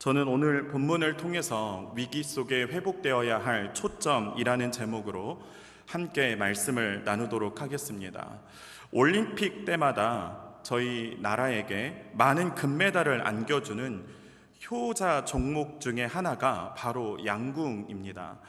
저는 오늘 본문을 통해서 위기 속에 회복되어야 할 초점이라는 제목으로 함께 말씀을 나누도록 하겠습니다. 올림픽 때마다 저희 나라에게 많은 금메달을 안겨주는 효자 종목 중에 하나가 바로 양궁입니다.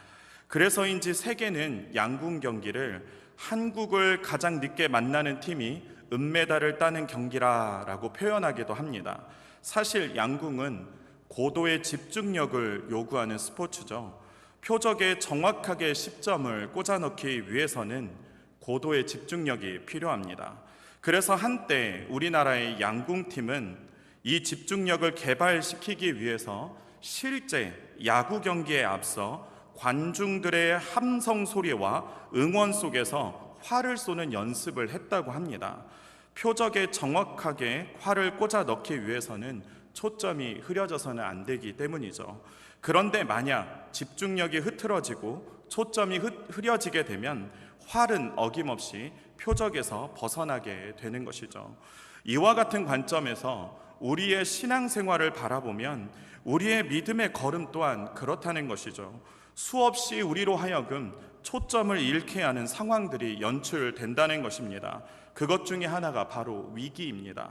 그래서인지 세계는 양궁 경기를 한국을 가장 늦게 만나는 팀이 은메달을 따는 경기라고 표현하기도 합니다. 사실 양궁은 고도의 집중력을 요구하는 스포츠죠. 표적에 정확하게 10점을 꽂아넣기 위해서는 고도의 집중력이 필요합니다. 그래서 한때 우리나라의 양궁팀은 이 집중력을 개발시키기 위해서 실제 야구 경기에 앞서 관중들의 함성 소리와 응원 속에서 활을 쏘는 연습을 했다고 합니다. 표적에 정확하게 활을 꽂아 넣기 위해서는 초점이 흐려져서는 안 되기 때문이죠. 그런데 만약 집중력이 흐트러지고 초점이 흐려지게 되면 활은 어김없이 표적에서 벗어나게 되는 것이죠. 이와 같은 관점에서 우리의 신앙생활을 바라보면 우리의 믿음의 걸음 또한 그렇다는 것이죠. 수없이 우리로 하여금 초점을 잃게 하는 상황들이 연출된다는 것입니다. 그것 중에 하나가 바로 위기입니다.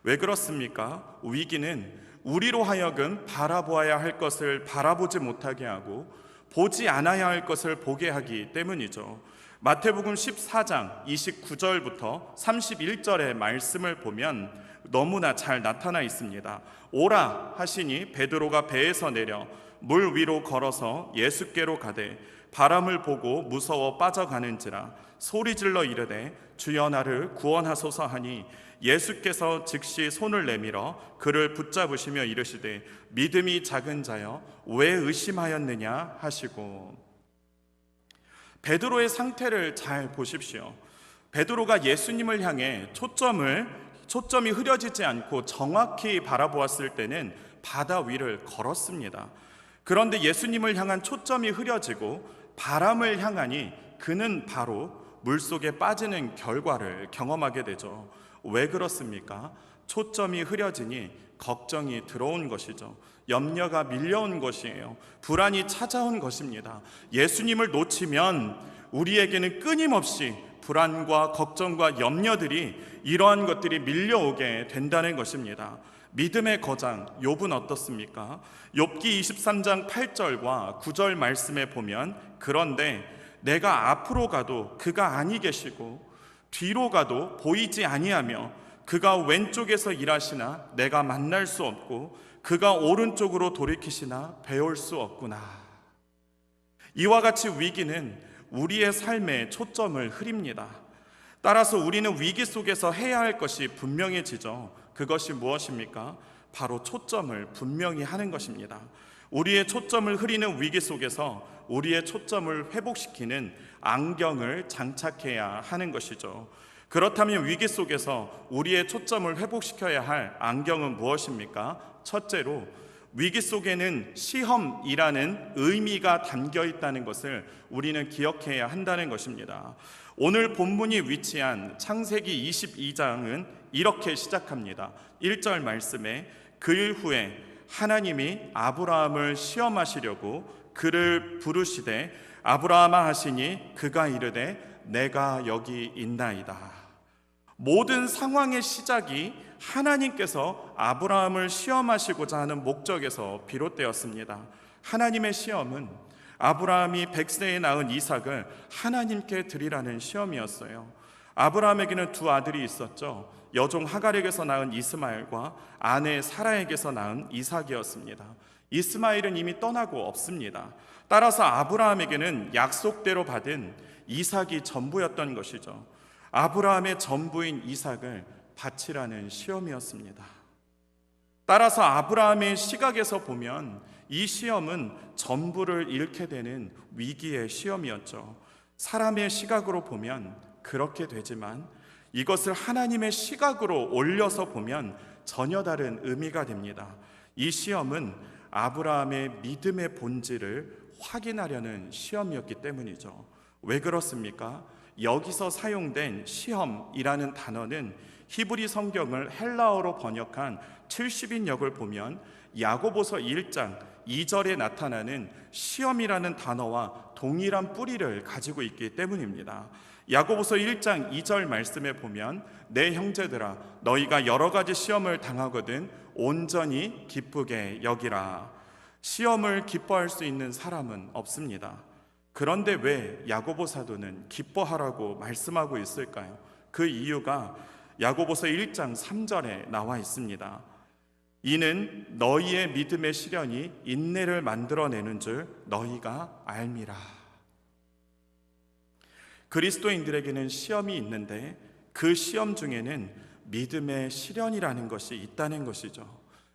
왜 그렇습니까? 위기는 우리로 하여금 바라보아야 할 것을 바라보지 못하게 하고 보지 않아야 할 것을 보게 하기 때문이죠. 마태복음 14장 29절부터 31절의 말씀을 보면 너무나 잘 나타나 있습니다. 오라 하시니 베드로가 배에서 내려 물 위로 걸어서 예수께로 가되 바람을 보고 무서워 빠져가는지라 소리질러 이르되 주여 나를 구원하소서 하니 예수께서 즉시 손을 내밀어 그를 붙잡으시며 이르시되 믿음이 작은 자여 왜 의심하였느냐 하시고. 베드로의 상태를 잘 보십시오. 베드로가 예수님을 향해 초점이 흐려지지 않고 정확히 바라보았을 때는 바다 위를 걸었습니다. 그런데 예수님을 향한 초점이 흐려지고 바람을 향하니 그는 바로 물속에 빠지는 결과를 경험하게 되죠. 왜 그렇습니까? 초점이 흐려지니 걱정이 들어온 것이죠. 염려가 밀려온 것이에요. 불안이 찾아온 것입니다. 예수님을 놓치면 우리에게는 끊임없이 불안과 걱정과 염려들이 이러한 것들이 밀려오게 된다는 것입니다. 믿음의 거장 욥은 어떻습니까? 욥기 23장 8절과 9절 말씀에 보면 그런데 내가 앞으로 가도 그가 아니 계시고 뒤로 가도 보이지 아니하며 그가 왼쪽에서 일하시나 내가 만날 수 없고 그가 오른쪽으로 돌이키시나 배울 수 없구나. 이와 같이 위기는 우리의 삶의 초점을 흐립니다. 따라서 우리는 위기 속에서 해야 할 것이 분명해지죠. 그것이 무엇입니까? 바로 초점을 분명히 하는 것입니다. 우리의 초점을 흐리는 위기 속에서 우리의 초점을 회복시키는 안경을 장착해야 하는 것이죠. 그렇다면 위기 속에서 우리의 초점을 회복시켜야 할 안경은 무엇입니까? 첫째로 위기 속에는 시험이라는 의미가 담겨 있다는 것을 우리는 기억해야 한다는 것입니다. 오늘 본문이 위치한 창세기 22장은 이렇게 시작합니다. 1절 말씀에 그 후에 하나님이 아브라함을 시험하시려고 그를 부르시되 아브라함아 하시니 그가 이르되 내가 여기 있나이다. 모든 상황의 시작이 하나님께서 아브라함을 시험하시고자 하는 목적에서 비롯되었습니다. 하나님의 시험은 아브라함이 100세에 낳은 이삭을 하나님께 드리라는 시험이었어요. 아브라함에게는 두 아들이 있었죠. 여종 하갈에게서 낳은 이스마엘과 아내 사라에게서 낳은 이삭이었습니다. 이스마엘은 이미 떠나고 없습니다. 따라서 아브라함에게는 약속대로 받은 이삭이 전부였던 것이죠. 아브라함의 전부인 이삭을 바치라는 시험이었습니다. 따라서 아브라함의 시각에서 보면 이 시험은 전부를 잃게 되는 위기의 시험이었죠. 사람의 시각으로 보면 그렇게 되지만 이것을 하나님의 시각으로 올려서 보면 전혀 다른 의미가 됩니다. 이 시험은 아브라함의 믿음의 본질을 확인하려는 시험이었기 때문이죠. 왜 그렇습니까? 여기서 사용된 시험이라는 단어는 히브리 성경을 헬라어로 번역한 70인역을 보면 야고보서 1장 2절에 나타나는 시험이라는 단어와 동일한 뿌리를 가지고 있기 때문입니다. 야고보서 1장 2절 말씀에 보면 내 형제들아 너희가 여러 가지 시험을 당하거든 온전히 기쁘게 여기라. 시험을 기뻐할 수 있는 사람은 없습니다. 그런데 왜 야고보 사도는 기뻐하라고 말씀하고 있을까요? 그 이유가 야고보서 1장 3절에 나와 있습니다. 이는 너희의 믿음의 시련이 인내를 만들어내는 줄 너희가 알미라. 그리스도인들에게는 시험이 있는데 그 시험 중에는 믿음의 시련이라는 것이 있다는 것이죠.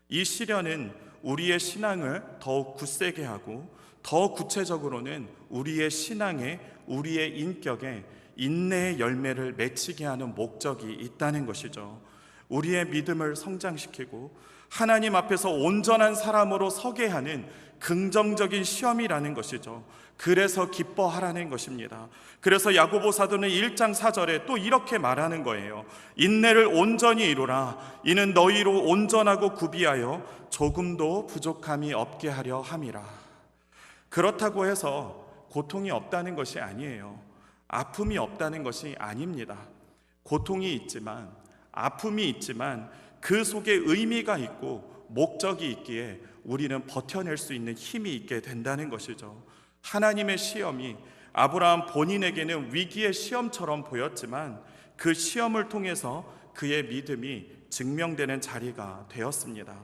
이 시련은 우리의 신앙을 더욱 굳세게 하고 더 구체적으로는 우리의 신앙에, 우리의 인격에 인내의 열매를 맺히게 하는 목적이 있다는 것이죠. 우리의 믿음을 성장시키고 하나님 앞에서 온전한 사람으로 서게 하는 긍정적인 시험이라는 것이죠. 그래서 기뻐하라는 것입니다. 그래서 야고보 사도는 1장 4절에 또 이렇게 말하는 거예요. 인내를 온전히 이루라. 이는 너희로 온전하고 구비하여 조금도 부족함이 없게 하려 함이라. 그렇다고 해서 고통이 없다는 것이 아니에요. 아픔이 없다는 것이 아닙니다. 고통이 있지만, 아픔이 있지만 그 속에 의미가 있고 목적이 있기에 우리는 버텨낼 수 있는 힘이 있게 된다는 것이죠. 하나님의 시험이 아브라함 본인에게는 위기의 시험처럼 보였지만 그 시험을 통해서 그의 믿음이 증명되는 자리가 되었습니다.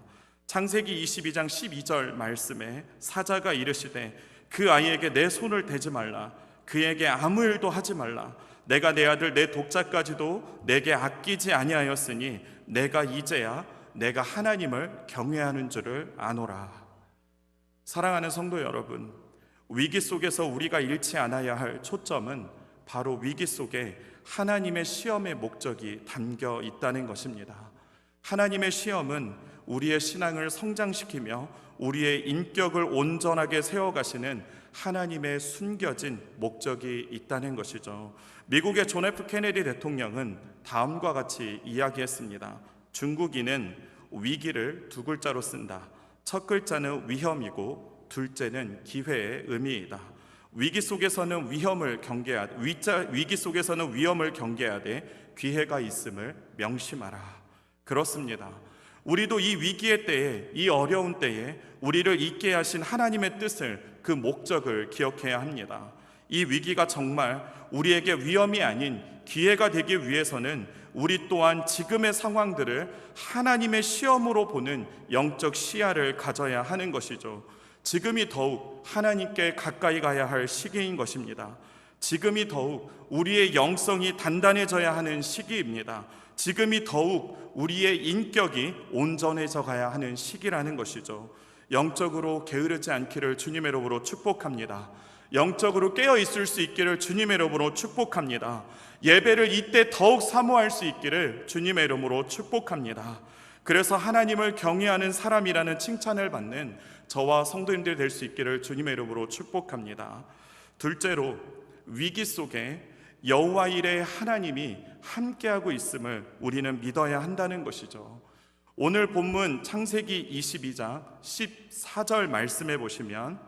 창세기 22장 12절 말씀에 사자가 이르시되 그 아이에게 내 손을 대지 말라. 그에게 아무 일도 하지 말라. 내가 내 아들 내 독자까지도 내게 아끼지 아니하였으니 내가 이제야 내가 하나님을 경외하는 줄을 아노라. 사랑하는 성도 여러분, 위기 속에서 우리가 잃지 않아야 할 초점은 바로 위기 속에 하나님의 시험의 목적이 담겨 있다는 것입니다. 하나님의 시험은 우리의 신앙을 성장시키며 우리의 인격을 온전하게 세워가시는 하나님의 숨겨진 목적이 있다는 것이죠. 미국의 존 F 케네디 대통령은 다음과 같이 이야기했습니다. 중국인은 위기를 두 글자로 쓴다. 첫 글자는 위험이고 둘째는 기회의 의미이다. 위기 속에서는 위험을 경계하되 기회가 있음을 명심하라. 그렇습니다. 우리도 이 위기의 때에, 이 어려운 때에 우리를 있게 하신 하나님의 뜻을, 그 목적을 기억해야 합니다. 이 위기가 정말 우리에게 위험이 아닌 기회가 되기 위해서는 우리 또한 지금의 상황들을 하나님의 시험으로 보는 영적 시야를 가져야 하는 것이죠. 지금이 더욱 하나님께 가까이 가야 할 시기인 것입니다. 지금이 더욱 우리의 영성이 단단해져야 하는 시기입니다. 지금이 더욱 우리의 인격이 온전해져 가야 하는 시기라는 것이죠. 영적으로 게으르지 않기를 주님의 이름으로 축복합니다. 영적으로 깨어 있을 수 있기를 주님의 이름으로 축복합니다. 예배를 이때 더욱 사모할 수 있기를 주님의 이름으로 축복합니다. 그래서 하나님을 경외하는 사람이라는 칭찬을 받는 저와 성도님들 될 수 있기를 주님의 이름으로 축복합니다. 둘째로, 위기 속에 여호와 일의 하나님이 함께하고 있음을 우리는 믿어야 한다는 것이죠. 오늘 본문 창세기 22장 14절 말씀해 보시면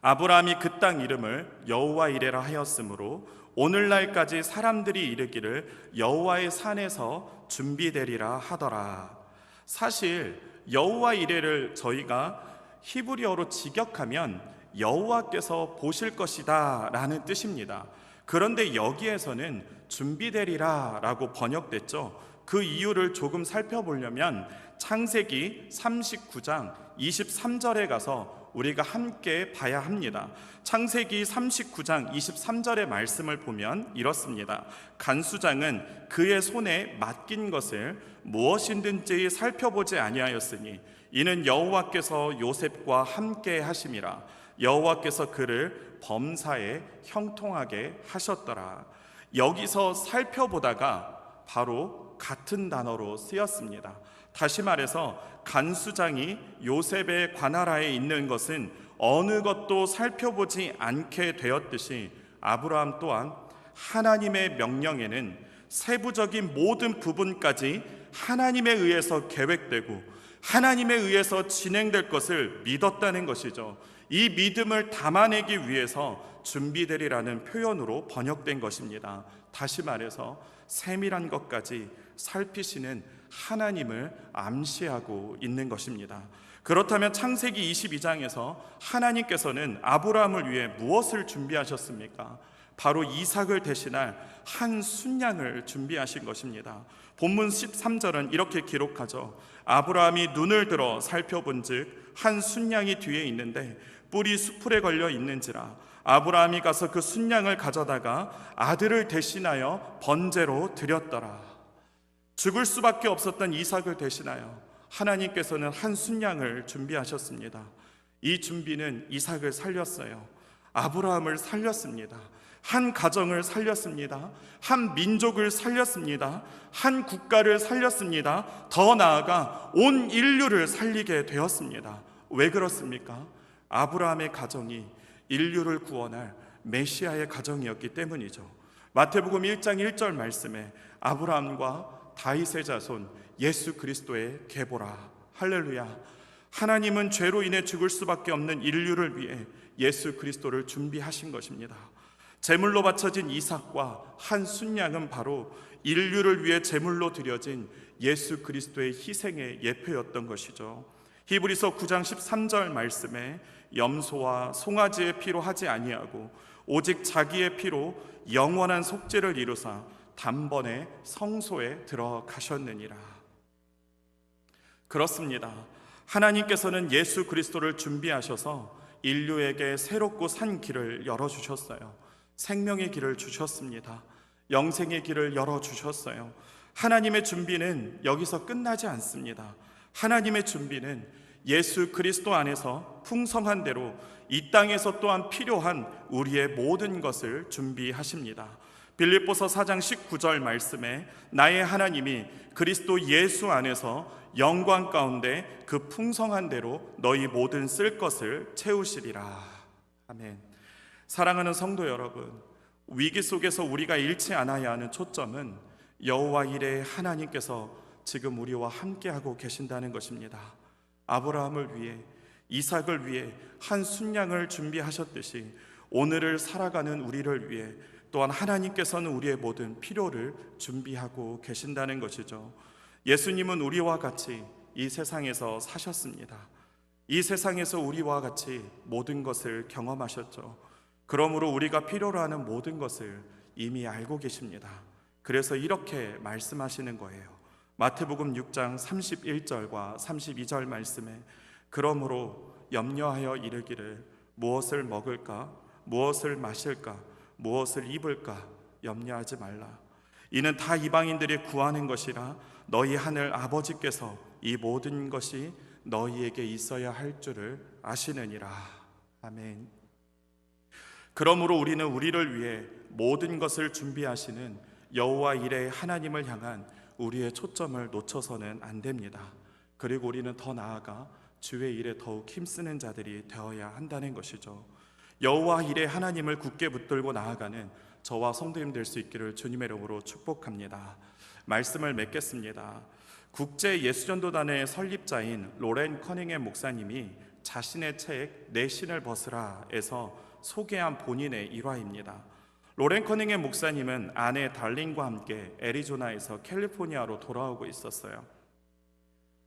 아브라함이 그 땅 이름을 여호와 이레라 하였으므로 오늘날까지 사람들이 이르기를 여호와의 산에서 준비되리라 하더라. 사실 여호와 이레를 저희가 히브리어로 직역하면 여호와께서 보실 것이다 라는 뜻입니다. 그런데 여기에서는 준비되리라 라고 번역됐죠. 그 이유를 조금 살펴보려면 창세기 39장 23절에 가서 우리가 함께 봐야 합니다. 창세기 39장 23절의 말씀을 보면 이렇습니다. 간수장은 그의 손에 맡긴 것을 무엇이든지 살펴보지 아니하였으니 이는 여호와께서 요셉과 함께 하심이라. 여호와께서 그를 범사에 형통하게 하셨더라. 여기서 살펴보다가 바로 같은 단어로 쓰였습니다. 다시 말해서 간수장이 요셉의 관할하에 있는 것은 어느 것도 살펴보지 않게 되었듯이 아브라함 또한 하나님의 명령에는 세부적인 모든 부분까지 하나님에 의해서 계획되고 하나님에 의해서 진행될 것을 믿었다는 것이죠. 이 믿음을 담아내기 위해서 준비되리라는 표현으로 번역된 것입니다. 다시 말해서 세밀한 것까지 살피시는 하나님을 암시하고 있는 것입니다. 그렇다면 창세기 22장에서 하나님께서는 아브라함을 위해 무엇을 준비하셨습니까? 바로 이삭을 대신할 한 순양을 준비하신 것입니다. 본문 13절은 이렇게 기록하죠. 아브라함이 눈을 들어 살펴본즉 한 순양이 뒤에 있는데 뿔이 수풀에 걸려 있는지라. 아브라함이 가서 그 순양을 가져다가 아들을 대신하여 번제로 드렸더라. 죽을 수밖에 없었던 이삭을 대신하여 하나님께서는 한 순양을 준비하셨습니다. 이 준비는 이삭을 살렸어요. 아브라함을 살렸습니다. 한 가정을 살렸습니다. 한 민족을 살렸습니다. 한 국가를 살렸습니다. 더 나아가 온 인류를 살리게 되었습니다. 왜 그렇습니까? 아브라함의 가정이 인류를 구원할 메시아의 가정이었기 때문이죠. 마태복음 1장 1절 말씀에 아브라함과 다윗의 자손 예수 그리스도의 계보라. 할렐루야. 하나님은 죄로 인해 죽을 수밖에 없는 인류를 위해 예수 그리스도를 준비하신 것입니다. 제물로 바쳐진 이삭과 한 순양은 바로 인류를 위해 제물로 드려진 예수 그리스도의 희생의 예표였던 것이죠. 히브리서 9장 13절 말씀에 염소와 송아지의 피로 하지 아니하고 오직 자기의 피로 영원한 속죄를 이루사 단번에 성소에 들어가셨느니라. 그렇습니다. 하나님께서는 예수 그리스도를 준비하셔서 인류에게 새롭고 산 길을 열어주셨어요. 생명의 길을 주셨습니다. 영생의 길을 열어주셨어요. 하나님의 준비는 여기서 끝나지 않습니다. 하나님의 준비는 예수 그리스도 안에서 풍성한 대로 이 땅에서 또한 필요한 우리의 모든 것을 준비하십니다. 빌립보서 4장 19절 말씀에 나의 하나님이 그리스도 예수 안에서 영광 가운데 그 풍성한 대로 너희 모든 쓸 것을 채우시리라. 아멘. 사랑하는 성도 여러분, 위기 속에서 우리가 잃지 않아야 하는 초점은 여호와 이레의 하나님께서 지금 우리와 함께하고 계신다는 것입니다. 아브라함을 위해, 이삭을 위해 한 순양을 준비하셨듯이 오늘을 살아가는 우리를 위해 또한 하나님께서는 우리의 모든 필요를 준비하고 계신다는 것이죠. 예수님은 우리와 같이 이 세상에서 사셨습니다. 이 세상에서 우리와 같이 모든 것을 경험하셨죠. 그러므로 우리가 필요로 하는 모든 것을 이미 알고 계십니다. 그래서 이렇게 말씀하시는 거예요. 마태복음 6장 31절과 32절 말씀에 그러므로 염려하여 이르기를 무엇을 먹을까, 무엇을 마실까, 무엇을 입을까 염려하지 말라. 이는 다 이방인들이 구하는 것이라 너희 하늘 아버지께서 이 모든 것이 너희에게 있어야 할 줄을 아시느니라. 아멘. 그러므로 우리는 우리를 위해 모든 것을 준비하시는 여호와 이레의 하나님을 향한 우리의 초점을 놓쳐서는 안 됩니다. 그리고 우리는 더 나아가 주의 일에 더욱 힘쓰는 자들이 되어야 한다는 것이죠. 여호와 이레 하나님을 굳게 붙들고 나아가는 저와 성도님 될 수 있기를 주님의 이름으로 축복합니다. 말씀을 맺겠습니다. 국제 예수전도단의 설립자인 로렌 커닝햄 목사님이 자신의 책 내 신을 벗으라에서 소개한 본인의 일화입니다. 로렌 커닝햄 목사님은 아내 달린과 함께 애리조나에서 캘리포니아로 돌아오고 있었어요.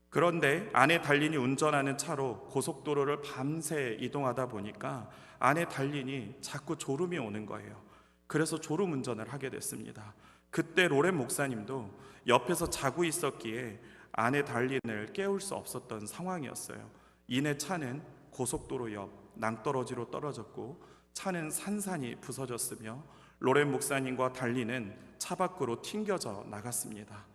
그런데 아내 달린이 운전하는 차로 고속도로를 밤새 이동하다 보니까 아내 달린이 자꾸 졸음이 오는 거예요. 그래서 졸음 운전을 하게 됐습니다. 그때 로렌 목사님도 옆에서 자고 있었기에 아내 달린을 깨울 수 없었던 상황이었어요. 이내 차는 고속도로 옆 낭떠러지로 떨어졌고 차는 산산이 부서졌으며 로렌 목사님과 달린은 차 밖으로 튕겨져 나갔습니다.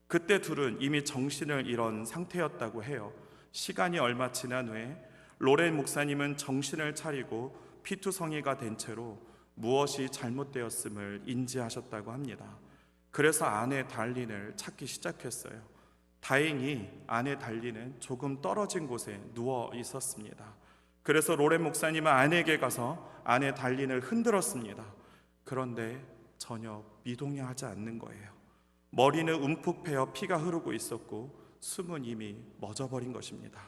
그때 둘은 이미 정신을 잃은 상태였다고 해요. 시간이 얼마 지난 후에 로렌 목사님은 정신을 차리고 피투성이가 된 채로 무엇이 잘못되었음을 인지하셨다고 합니다. 그래서 아내 달린을 찾기 시작했어요. 다행히 아내 달린은 조금 떨어진 곳에 누워 있었습니다. 그래서 로렌 목사님은 아내에게 가서 아내 달린을 흔들었습니다. 그런데 전혀 미동하지 않는 거예요. 머리는 움푹 패여 피가 흐르고 있었고 숨은 이미 멎어버린 것입니다.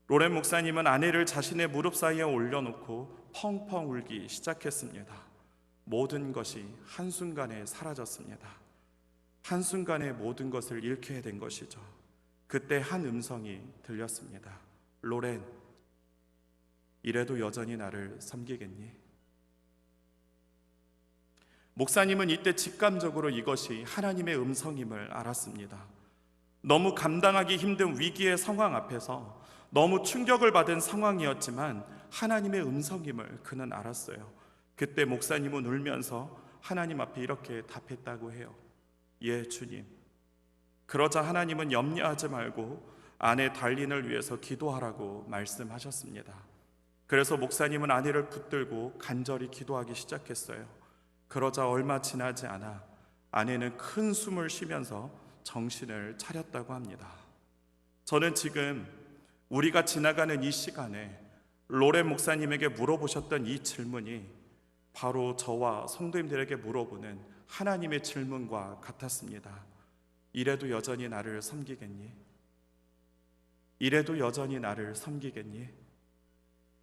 로렌 목사님은 아내를 자신의 무릎 사이에 올려놓고 펑펑 울기 시작했습니다. 모든 것이 한순간에 사라졌습니다. 한순간에 모든 것을 잃게 된 것이죠. 그때 한 음성이 들렸습니다. 로렌, 이래도 여전히 나를 섬기겠니? 목사님은 이때 직감적으로 이것이 하나님의 음성임을 알았습니다. 너무 감당하기 힘든 위기의 상황 앞에서 너무 충격을 받은 상황이었지만 하나님의 음성임을 그는 알았어요. 그때 목사님은 울면서 하나님 앞에 이렇게 답했다고 해요. 예, 주님. 그러자 하나님은 염려하지 말고 아내 달린을 위해서 기도하라고 말씀하셨습니다. 그래서 목사님은 아내를 붙들고 간절히 기도하기 시작했어요. 그러자 얼마 지나지 않아 아내는 큰 숨을 쉬면서 정신을 차렸다고 합니다. 저는 지금 우리가 지나가는 이 시간에 로렌 목사님에게 물어보셨던 이 질문이 바로 저와 성도님들에게 물어보는 하나님의 질문과 같았습니다. 이래도 여전히 나를 섬기겠니? 이래도 여전히 나를 섬기겠니?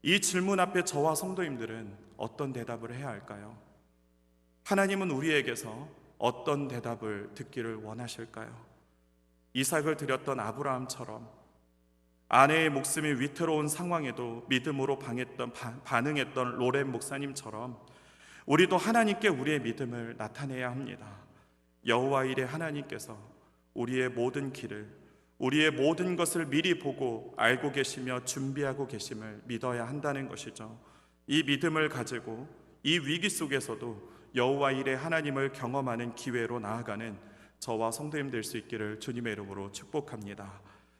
이 질문 앞에 저와 성도님들은 어떤 대답을 해야 할까요? 하나님은 우리에게서 어떤 대답을 듣기를 원하실까요? 이삭을 드렸던 아브라함처럼 아내의 목숨이 위태로운 상황에도 믿음으로 반응했던 로렌 목사님처럼 우리도 하나님께 우리의 믿음을 나타내야 합니다. 여호와 일의 하나님께서 우리의 모든 길을, 우리의 모든 것을 미리 보고 알고 계시며 준비하고 계심을 믿어야 한다는 것이죠. 이 믿음을 가지고 이 위기 속에서도 여호와 일의 하나님을 경험하는 기회로 나아가는 저와 성도님 될 수 있기를 주님의 이름으로 축복합니다.